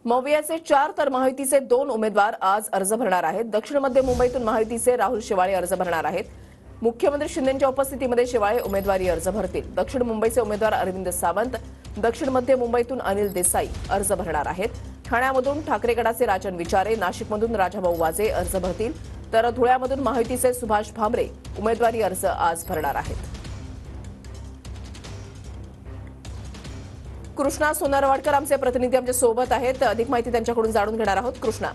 मवियाचे 4 तर महायुतीचे 2 उमेदवार आज अर्ज भरणार आहेत। दक्षिण मध्य मुंबईतून महायुतीचे राहुल शेवाळे अर्ज भरणार आहेत। मुख्यमंत्री शिंदेंच्या उपस्थितीमध्ये शेवाळे उमेदवारी अर्ज भरतील। दक्षिण मुंबईचे उमेदवार अरविंद सावंत, दक्षिण मध्य मुंबईतून अनिल देसाई अर्ज भरणार आहेत। ठाण्यामधून ठाकरे गटाचे राजन विचारे, नाशिकमधून राजाभाऊ वाजे अर्ज भरतील, तर धुळ्यामधून महायुतीचे सुभाष भामरे उमेदवारी अर्ज आज भरणार आहेत। कृष्णा सोनारवाडकर आमचे प्रतिनिधी आमच्या सोबत आहेत, अधिक माहिती त्यांच्याकडून जाणून घेणार आहोत। कृष्णा,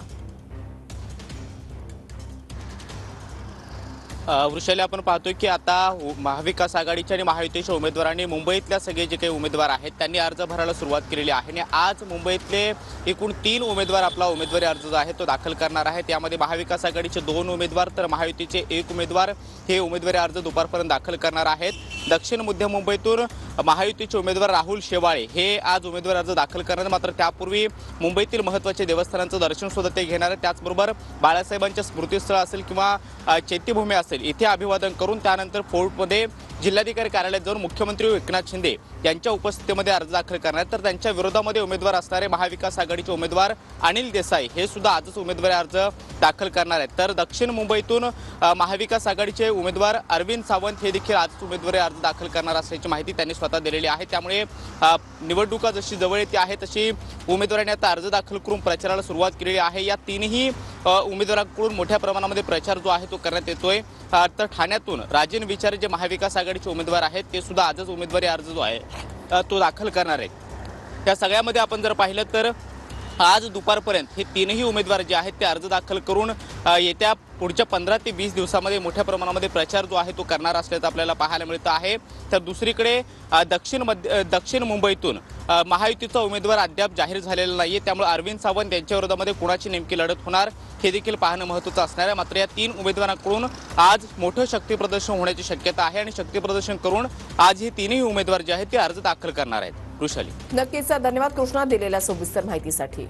वृषाली, आपण पाहतोय की आता महाविकास आघाडीच्या आणि महायुतीच्या उमेदवारांनी मुंबईतल्या सगळे जे काही उमेदवार आहेत त्यांनी अर्ज भरायला सुरुवात केलेली आहे आणि आज मुंबईतले एकूण 3 उमेदवार आपला उमेदवारी अर्ज जो आहे तो दाखल करणार आहेत। यामध्ये महाविकास आघाडीचे 2 उमेदवार तर महायुतीचे 1 उमेदवार हे उमेदवारी अर्ज दुपारपर्यंत दाखल करणार आहेत। दक्षिण मध्य मुंबईतून महायुतीचे उमेदवार राहुल शेवाळे हे आज उमेदवारी अर्ज दाखल करणार, मात्र त्यापूर्वी मुंबईतील महत्त्वाच्या देवस्थानांचं दर्शन सुद्धा ते घेणार आहेत। त्याचबरोबर बाळासाहेबांच्या स्मृतीस्थळ असेल किंवा चैत्यभूमी असेल इथे अभिवादन करून त्यानंतर फोर्टमध्ये जिल्हाधिकारी कार्यालयात जाऊन मुख्यमंत्री एकनाथ शिंदे यांच्या उपस्थितीमध्ये अर्ज दाखल करणार। तर त्यांच्या विरोधामध्ये उमेदवार असणारे महाविकास आघाडीचे उमेदवार अनिल देसाई हे सुद्धा आजच उमेदवारी अर्ज दाखल करणार आहेत। तर दक्षिण मुंबईतून महाविकास आघाडीचे उमेदवार अरविंद सावंत हे देखील आजच उमेदवारी अर्ज दाखल करणार असल्याची माहिती त्यांनी स्वतः दिलेली आहे। त्यामुळे निवडणुका जशी जवळ येते आहे तशी उमेदवारांनी आता अर्ज दाखल करून प्रचाराला सुरुवात केलेली आहे। या 3ही उमेदवारांकडून मोठ्या प्रमाणामध्ये प्रचार जो आहे तो करण्यात येतोय। तर ठाण्यातून राजन विचारे जे महाविकास आघाडीचे उमेदवार आहेत ते सुद्धा आजच उमेदवारी अर्ज जो आहे तो दाखल करणार आहेत। या सगळ्यामध्ये आपण जर पाहिलं तर आज दुपारपर्यंत हे 3ही उमेदवार जे आहेत ते अर्ज दाखल करून येत्या पुढच्या 15 ते 20 दिवसामध्ये मोठ्या प्रमाणामध्ये प्रचार जो आहे तो करणार असल्याचं आपल्याला पाहायला मिळतं आहे। तर दुसरीकडे दक्षिण मुंबईतून महायुतीचा उमेदवार अद्याप जाहीर झालेला नाहीये, त्यामुळे अरविंद सावंत यांच्या विरोधामध्ये कुणाची नेमकी लढत होणार हे देखील पाहणं महत्त्वाचं असणार आहे। मात्र या 3 उमेदवारांकडून आज मोठं शक्तीप्रदर्शन होण्याची शक्यता आहे आणि शक्तीप्रदर्शन करून आज हे 3ही उमेदवार जे आहेत ते अर्ज दाखल करणार आहेत। वृषाली, नक्कीच धन्यवाद कृष्णा दिलेल्या सविस्तर माहितीसाठी।